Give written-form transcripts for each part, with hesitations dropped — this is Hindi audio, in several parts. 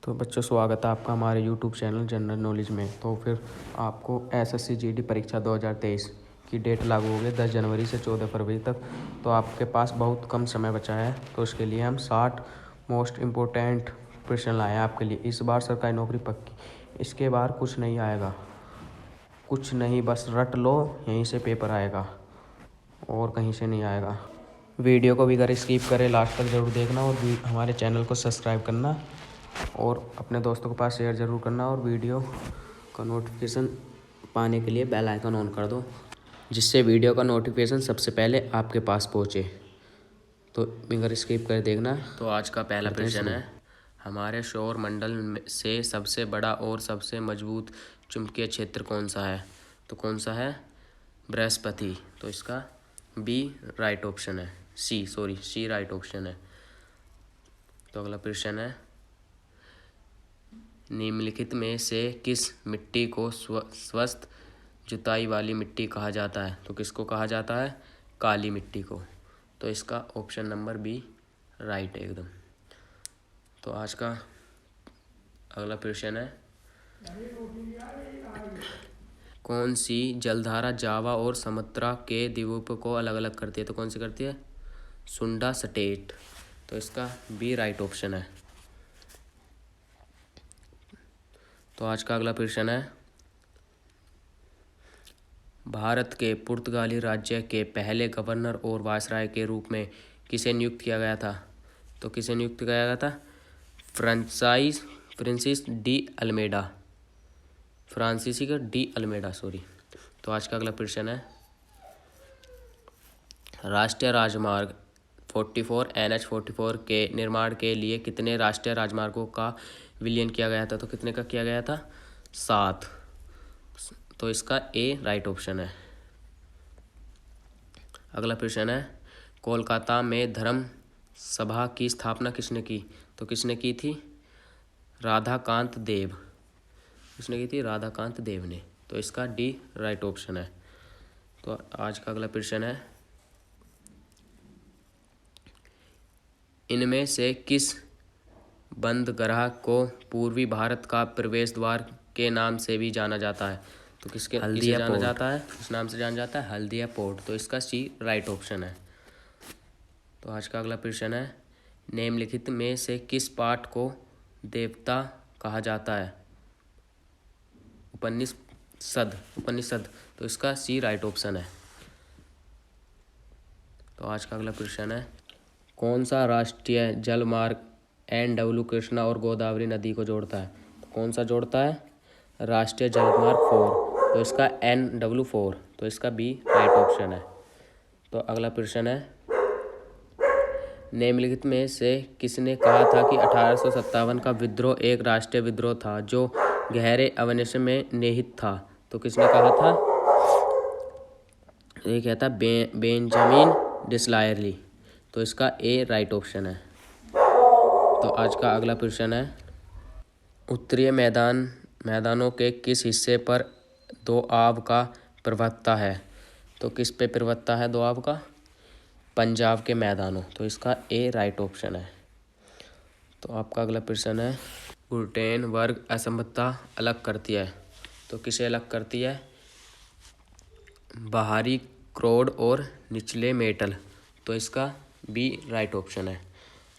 तो बच्चों, स्वागत है आपका हमारे यूट्यूब चैनल जनरल नॉलेज में। तो फिर आपको एसएससी जीडी परीक्षा 2023 की डेट लागू हो गई 10 जनवरी से 14 फरवरी तक। तो आपके पास बहुत कम समय बचा है, तो उसके लिए हम 60 मोस्ट इम्पोर्टेंट प्रश्न लाए हैं आपके लिए। इस बार सरकारी नौकरी पक्की, इसके बाहर कुछ नहीं आएगा, कुछ नहीं, बस रट लो, यहीं से पेपर आएगा और कहीं से नहीं आएगा। वीडियो को भी अगर स्किप करें लास्ट तक ज़रूर देखना और हमारे चैनल को सब्सक्राइब करना और अपने दोस्तों के पास शेयर ज़रूर करना और वीडियो का नोटिफिकेशन पाने के लिए बेल आइकन ऑन कर दो, जिससे वीडियो का नोटिफिकेशन सबसे पहले आपके पास पहुँचे। तो बिगर स्किप कर देखना। तो आज का पहला प्रश्न है, हमारे सौर मंडल से सबसे बड़ा और सबसे मजबूत चुंबकीय क्षेत्र कौन सा है? तो कौन सा है? बृहस्पति। तो इसका बी राइट ऑप्शन है, सी राइट ऑप्शन है। तो अगला प्रश्न है, निम्नलिखित में से किस मिट्टी को स्वस्थ जुताई वाली मिट्टी कहा जाता है? तो किसको कहा जाता है? काली मिट्टी को। तो इसका ऑप्शन नंबर बी राइट है एकदम। तो आज का अगला प्रश्न है, कौन सी जलधारा जावा और सुमात्रा के द्वीपों को अलग अलग करती है? तो कौन सी करती है? सुंडा स्टेट। तो इसका बी राइट ऑप्शन है। तो आज का अगला प्रश्न है, भारत के पुर्तगाली राज्य के पहले गवर्नर और वायसराय के रूप में किसे नियुक्त किया गया था? तो किसे नियुक्त किया गया था? Francis de Almeida. तो आज का अगला प्रश्न है, राष्ट्रीय राजमार्ग 44 NH44 के निर्माण के लिए कितने राष्ट्रीय राजमार्गों का विलयन किया गया था? तो कितने का किया गया था? 7। तो इसका ए राइट ऑप्शन है। अगला प्रश्न है, कोलकाता में धर्म सभा की स्थापना किसने की? तो किसने की थी? राधाकांत देव। किसने की थी? राधाकांत देव ने। तो इसका डी राइट ऑप्शन है। तो आज का अगला प्रश्न है, इनमें से किस बंदरगाह को पूर्वी भारत का प्रवेश द्वार के नाम से भी जाना जाता है? तो किससे जाना जाता है? किस नाम से जाना जाता है? हल्दिया पोर्ट। तो इसका सी राइट ऑप्शन है। तो आज का अगला प्रश्न है, निम्नलिखित में से किस पाठ को देवता कहा जाता है? उपनिषद। तो इसका सी राइट ऑप्शन है। तो आज का अगला प्रश्न है, कौन सा राष्ट्रीय जलमार्ग NW कृष्णा और गोदावरी नदी को जोड़ता है? तो कौन सा जोड़ता है? राष्ट्रीय जलमार्ग 4। तो इसका NW4। तो इसका बी राइट ऑप्शन है। तो अगला प्रश्न है, निम्नलिखित में से किसने कहा था कि 1857 का विद्रोह एक राष्ट्रीय विद्रोह था जो गहरे अवनशन में निहित था? तो किसने कहा था? ये कहता बेंजामिन डिसरायली। तो इसका ए राइट ऑप्शन है। तो आज का अगला प्रश्न है, उत्तरीय मैदानों के किस हिस्से पर दोआब का प्रभुत्व है? तो किस पे प्रभुत्व है दोआब का? पंजाब के मैदानों। तो इसका ए राइट ऑप्शन है। तो आपका अगला प्रश्न है, गुटेनबर्ग असमता अलग करती है? तो किसे अलग करती है? बाहरी क्रोड और निचले मेटल। तो इसका बी राइट ऑप्शन है।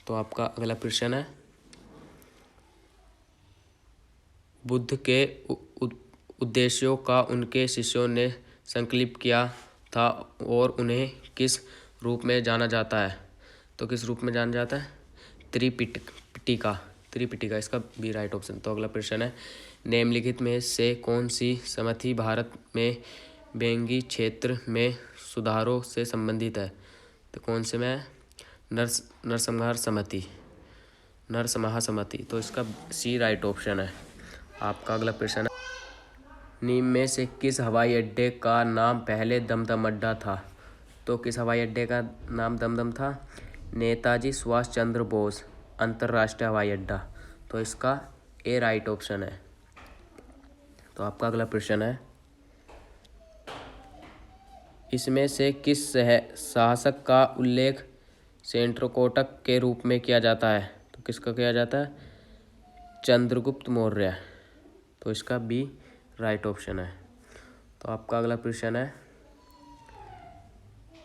तो आपका अगला प्रश्न है, बुद्ध के उद्देश्यों का उनके शिष्यों ने संकलित किया था और उन्हें किस रूप में जाना जाता है? तो किस रूप में जाना जाता है? त्रिपिटिका। इसका बी राइट ऑप्शन। तो अगला प्रश्न है, निम्नलिखित में से कौन सी समिति भारत में बैंकिंग क्षेत्र में सुधारों से संबंधित है? तो कौन से में? नरसंहार समिति। तो इसका सी राइट ऑप्शन है। आपका अगला प्रश्न है, निम्न में से किस हवाई अड्डे का नाम पहले दमदम अड्डा था? तो किस हवाई अड्डे का नाम दमदम था? नेताजी सुभाष चंद्र बोस अंतर्राष्ट्रीय हवाई अड्डा। तो इसका ए राइट ऑप्शन है। तो आपका अगला प्रश्न है, इसमें से किस शासक का उल्लेख सेंट्रोकोटक के रूप में किया जाता है? तो किसका किया जाता है? चंद्रगुप्त मौर्य। तो इसका बी राइट ऑप्शन है। तो आपका अगला प्रश्न है,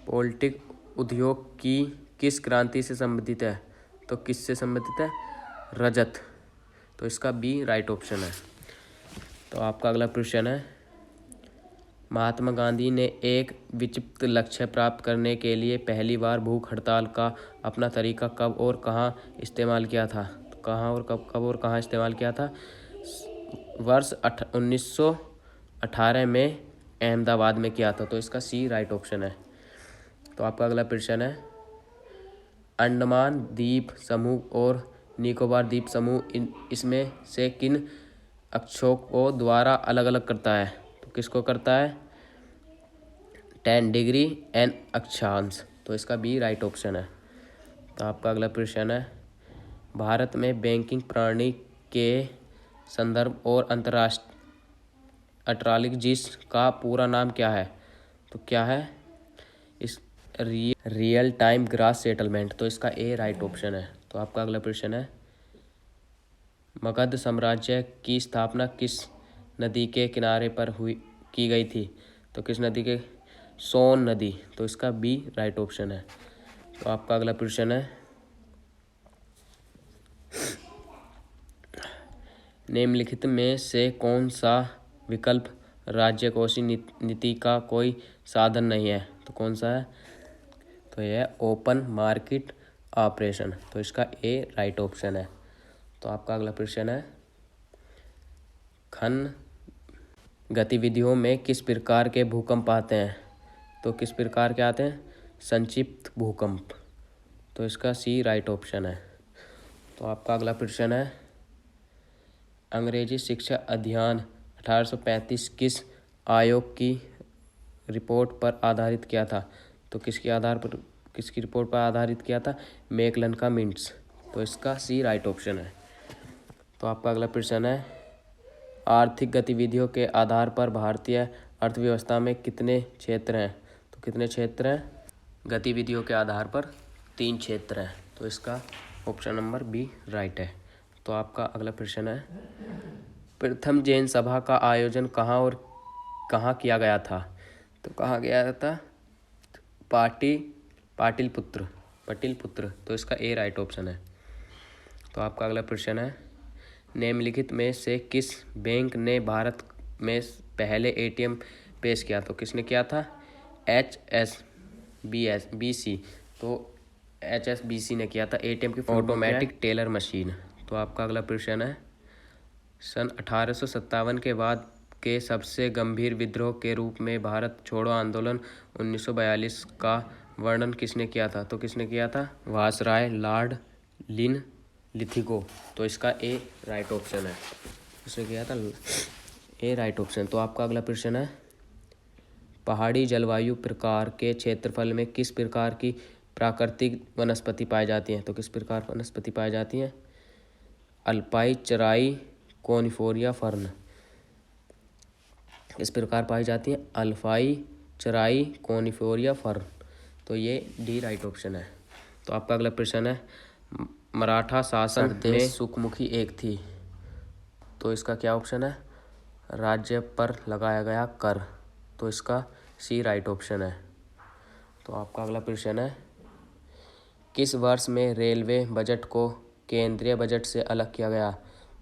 पॉलिटिक उद्योग की किस क्रांति से संबंधित है? तो किससे संबंधित है? रजत। तो इसका बी राइट ऑप्शन है। तो आपका अगला प्रश्न है, महात्मा गांधी ने एक विचित्र लक्ष्य प्राप्त करने के लिए पहली बार भूख हड़ताल का अपना तरीका कब और कहाँ इस्तेमाल किया था? तो कहाँ और कब और कहाँ इस्तेमाल किया था? वर्ष 1918 में अहमदाबाद में किया था। तो इसका सी राइट ऑप्शन है। तो आपका अगला प्रश्न है, अंडमान द्वीप समूह और निकोबार द्वीप समूह इसमें से किन अक्षों को द्वारा अलग अलग करता है? तो किसको करता है? 10 डिग्री एन अक्षांश। तो इसका बी राइट ऑप्शन है। तो आपका अगला प्रश्न है, भारत में बैंकिंग प्रणाली के संदर्भ और अंतरराष्ट्रीय का पूरा नाम क्या है? तो क्या है? इस रियल टाइम ग्रास सेटलमेंट। तो इसका ए राइट ऑप्शन है। तो आपका अगला प्रश्न है, मगध साम्राज्य की स्थापना किस नदी के किनारे पर की गई थी? तो किस नदी के? सोन नदी। तो इसका बी राइट ऑप्शन है। तो आपका अगला प्रश्न है, निम्नलिखित में से कौन सा विकल्प राज्यकोषीय नीति का कोई साधन नहीं है? तो कौन सा है? तो यह ओपन मार्केट ऑपरेशन। तो इसका ए राइट ऑप्शन है। तो आपका अगला प्रश्न है, खन गतिविधियों में किस प्रकार के भूकंप आते हैं? तो किस प्रकार के आते हैं? संक्षिप्त भूकंप। तो इसका सी राइट ऑप्शन है। तो आपका अगला प्रश्न है, अंग्रेजी शिक्षा अभियान 1835 किस आयोग की रिपोर्ट पर आधारित किया था? तो किसकी रिपोर्ट पर आधारित किया था? मैकलन का मिंट्स। तो इसका सी राइट ऑप्शन है। तो आपका अगला प्रश्न है, आर्थिक गतिविधियों के आधार पर भारतीय अर्थव्यवस्था में कितने क्षेत्र हैं? तो कितने क्षेत्र हैं? गतिविधियों के आधार पर 3 क्षेत्र हैं। तो इसका ऑप्शन नंबर बी राइट है। तो आपका अगला प्रश्न है, प्रथम जैन सभा का आयोजन कहाँ और कहाँ किया गया था? तो कहाँ गया था? पाटलिपुत्र। तो इसका ए राइट ऑप्शन है। तो आपका अगला प्रश्न है, निम्नलिखित में से किस बैंक ने भारत में पहले एटीएम पेश किया? तो किसने किया था? HSBC। तो HSBC ने किया था एटीएम की ऑटोमेटिक टेलर मशीन। तो आपका अगला प्रश्न है, सन 1857 के बाद के सबसे गंभीर विद्रोह के रूप में भारत छोड़ो आंदोलन 1942 का वर्णन किसने किया था? तो किसने किया था? Viceroy Lord Linlithgow. तो इसका ए राइट ऑप्शन है। किसने किया था? ए राइट ऑप्शन। तो आपका अगला प्रश्न है, पहाड़ी जलवायु प्रकार के क्षेत्रफल में किस प्रकार की प्राकृतिक वनस्पति पाई जाती हैं? तो किस प्रकार वनस्पति पाई जाती हैं? अल्पाई चराई कोनिफोरिया फर्न। इस प्रकार पाई जाती हैं अल्फाई चराई कोनिफोरिया फर्न। तो ये डी राइट ऑप्शन है। तो आपका अगला प्रश्न है, मराठा शासन में सुखमुखी एक थी। तो इसका क्या ऑप्शन है? राज्य पर लगाया गया कर। तो इसका सी राइट ऑप्शन है। तो आपका अगला प्रश्न है, किस वर्ष में रेलवे बजट को केंद्रीय बजट से अलग किया गया?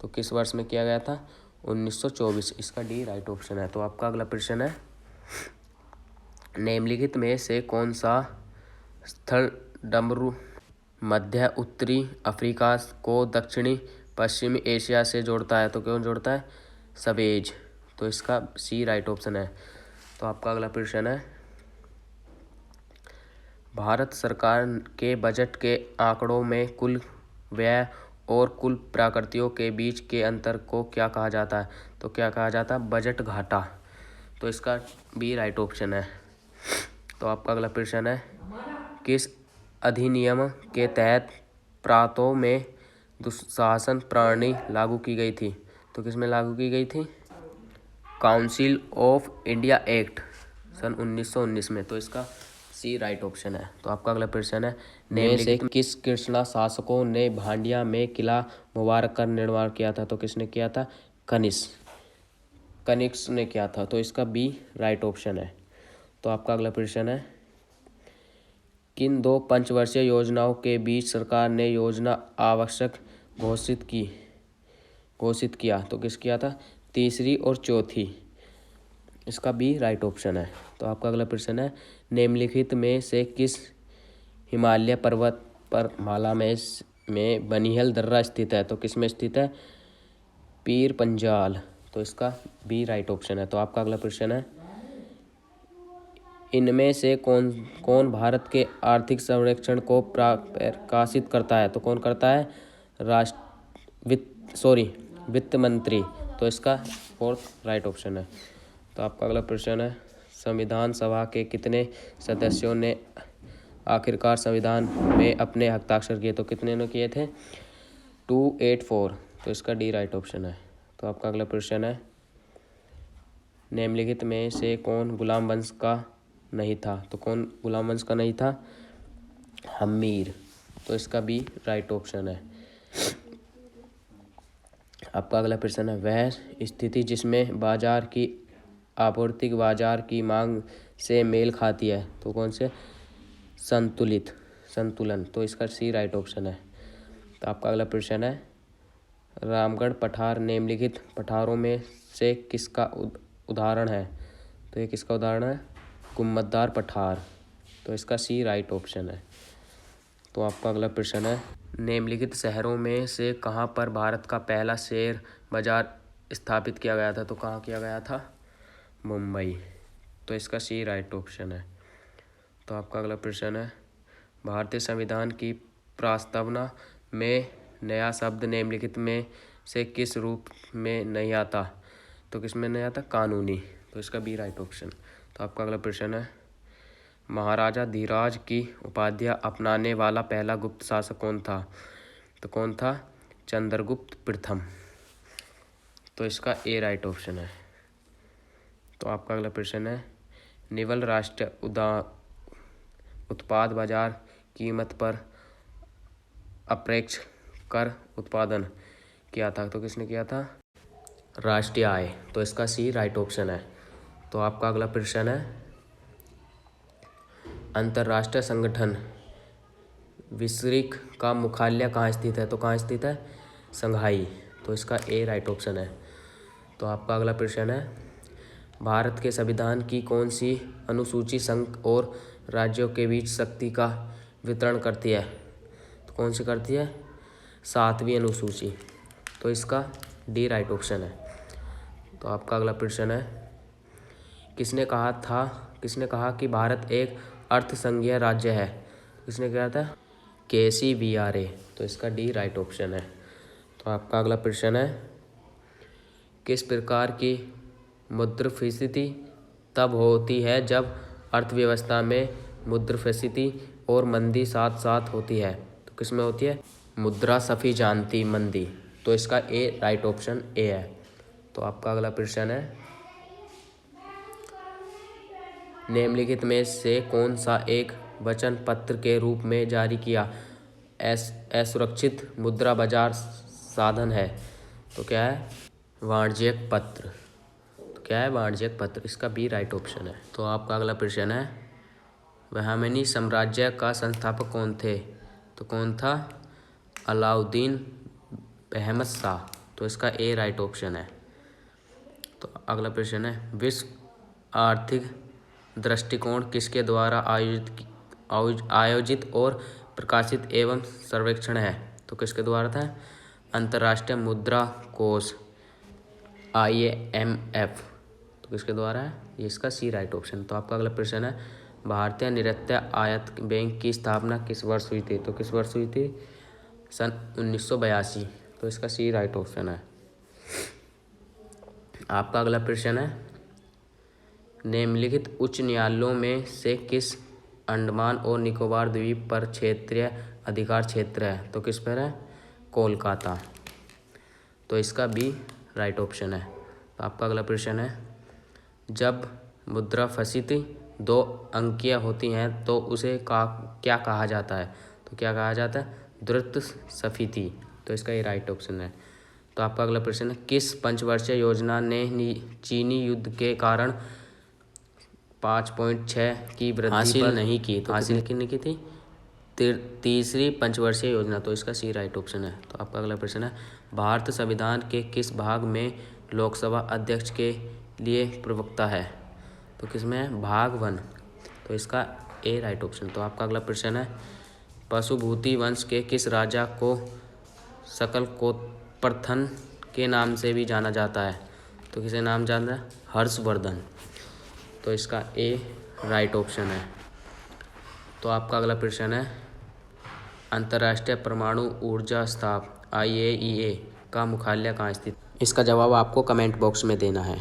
तो किस वर्ष में किया गया था? 1924। इसका डी राइट ऑप्शन है। तो आपका अगला प्रश्न है, निम्नलिखित में से कौन सा स्थल डमरू मध्य उत्तरी अफ्रीका को दक्षिणी पश्चिमी एशिया से जोड़ता है? तो क्यों जोड़ता है? सवेज। तो इसका सी राइट ऑप्शन है। तो आपका अगला प्रश्न है, भारत सरकार के बजट के आंकड़ों में कुल व्यय और कुल प्राप्तियों के बीच के अंतर को क्या कहा जाता है? तो क्या कहा जाता है? बजट घाटा। तो इसका बी राइट ऑप्शन है। तो आपका अगला प्रश्न है, किस अधिनियम के तहत प्रांतों में दुशासन प्रणाली लागू की गई थी? तो किसमें लागू की गई थी? काउंसिल ऑफ इंडिया एक्ट सन 1919 में। तो इसका सी राइट ऑप्शन है। तो आपका अगला प्रश्न है, में से किस कृष्णा शासकों ने भांडिया में किला मुबारक का निर्माण किया था? तो किसने किया था? कनिष्क ने किया था। तो इसका बी राइट ऑप्शन है। तो आपका अगला प्रश्न है, किन 2 पंचवर्षीय योजनाओं के बीच सरकार ने योजना आवश्यक घोषित किया? तो किस किया था? तीसरी और चौथी। इसका बी राइट ऑप्शन है। तो आपका अगला प्रश्न है, निम्नलिखित में से किस हिमालय पर्वत पर माला में बनिहल दर्रा स्थित है? तो किस में स्थित है? पीर पंजाल। तो इसका बी राइट ऑप्शन है। तो आपका अगला प्रश्न है, इनमें से कौन भारत के आर्थिक सर्वेक्षण को प्रकाशित करता है? तो कौन करता है? वित्त मंत्री। तो इसका फोर्थ राइट ऑप्शन है। तो आपका अगला प्रश्न है, संविधान सभा के कितने सदस्यों ने आखिरकार संविधान में अपने हस्ताक्षर किए? तो कितने ने किए थे? 284। तो इसका डी राइट ऑप्शन है। तो आपका अगला प्रश्न है, निम्नलिखित में से कौन गुलाम वंश का नहीं था? तो कौन गुलाम वंश का नहीं था? हम्मीर। तो इसका बी राइट ऑप्शन है। आपका अगला प्रश्न है, वह स्थिति जिसमें बाजार की आपूर्ति बाजार की मांग से मेल खाती है? तो कौन से? संतुलन। तो इसका सी राइट ऑप्शन है। तो आपका अगला प्रश्न है, रामगढ़ पठार निम्नलिखित पठारों में से किसका उदाहरण है? तो ये किसका उदाहरण है? गुम्मतदार पठार। तो इसका सी राइट ऑप्शन है। तो आपका अगला प्रश्न है, निम्नलिखित शहरों में से कहाँ पर भारत का पहला शेयर बाजार स्थापित किया गया था? तो कहाँ किया गया था? मुंबई। तो इसका सी राइट ऑप्शन है। तो आपका अगला प्रश्न है, भारतीय संविधान की प्रस्तावना में नया शब्द निम्नलिखित में से किस रूप में नहीं आता? तो किस में नहीं आता? कानूनी। तो इसका बी राइट ऑप्शन। तो आपका अगला प्रश्न है, महाराजा धीराज की उपाधि अपनाने वाला पहला गुप्त शासक कौन था? तो कौन था? चंद्रगुप्त प्रथम। तो इसका ए राइट ऑप्शन है। तो आपका अगला प्रश्न है, निवल राष्ट्रीय उत्पाद बाजार कीमत पर अप्रत्यक्ष कर उत्पादन किया था? तो किसने किया था? राष्ट्रीय आय। तो इसका सी राइट ऑप्शन है। तो आपका अगला प्रश्न है, अंतर्राष्ट्रीय संगठन विश्रिक का मुख्यालय कहाँ स्थित है? तो कहाँ स्थित है? संघाई। तो इसका ए राइट ऑप्शन है। तो आपका अगला प्रश्न है, भारत के संविधान की कौन सी अनुसूची संघ और राज्यों के बीच शक्ति का वितरण करती है? तो कौन सी करती है? 7वीं अनुसूची। तो इसका डी राइट ऑप्शन है। तो आपका अगला प्रश्न है, किसने कहा कि भारत एक अर्थसंघीय राज्य है? किसने कहा था? KCBRA। तो इसका डी राइट ऑप्शन है। तो आपका अगला प्रश्न है, किस प्रकार की मुद्रास्फीति तब होती है जब अर्थव्यवस्था में मुद्रास्फीति और मंदी साथ साथ होती है? तो किस में होती है? मुद्रास्फीति मंदी। तो इसका ए राइट ऑप्शन ए है। तो आपका अगला प्रश्न है, निम्नलिखित में से कौन सा एक वचन पत्र के रूप में जारी किया असुरक्षित मुद्रा बाजार साधन है? तो क्या है? वाणिज्यिक पत्र। तो क्या है? वाणिज्यिक पत्र। इसका बी राइट ऑप्शन है। तो आपका अगला प्रश्न है, बहमनी साम्राज्य का संस्थापक कौन थे? तो कौन था? अलाउद्दीन अहमद शाह। तो इसका ए राइट ऑप्शन है। तो अगला प्रश्न है, विश्व आर्थिक दृष्टिकोण किसके द्वारा आयोजित और प्रकाशित एवं सर्वेक्षण है? तो किसके द्वारा था? अंतर्राष्ट्रीय मुद्रा कोष IMF। तो किसके द्वारा है? ये इसका सी राइट ऑप्शन। तो आपका अगला प्रश्न है, भारतीय नृत्य आयात बैंक की स्थापना किस वर्ष हुई थी? तो किस वर्ष हुई थी? सन 1982। तो इसका सी राइट ऑप्शन है। आपका अगला प्रश्न है, निम्नलिखित उच्च न्यायालयों में से किस अंडमान और निकोबार द्वीप पर क्षेत्रीय अधिकार क्षेत्र है? तो किस पर है? कोलकाता। तो इसका बी राइट ऑप्शन है। तो आपका अगला प्रश्न है, जब मुद्रास्फीति 2 अंकीय होती हैं तो उसे क्या कहा जाता है? तो क्या कहा जाता है? द्रुत स्फीति। तो इसका ये राइट ऑप्शन है। तो आपका अगला प्रश्न है, किस पंचवर्षीय योजना ने चीनी युद्ध के कारण 5.6 की वृद्धि हासिल नहीं की? तो हासिल कितने की थी? तीसरी पंचवर्षीय योजना। तो इसका सी राइट ऑप्शन है। तो आपका अगला प्रश्न है, भारत संविधान के किस भाग में लोकसभा अध्यक्ष के लिए प्रवक्ता है? तो किसमें है? भाग 1। तो इसका ए राइट ऑप्शन। तो आपका अगला प्रश्न है, पशुभूति वंश के किस राजा को शकलकोत्प्रथन के नाम से भी जाना जाता है? तो किसे नाम जानता है? हर्षवर्धन। तो इसका ए राइट ऑप्शन है। तो आपका अगला प्रश्न है, अंतर्राष्ट्रीय परमाणु ऊर्जा संस्थान IAEA का मुख्यालय कहाँ स्थित? इसका जवाब आपको कमेंट बॉक्स में देना है।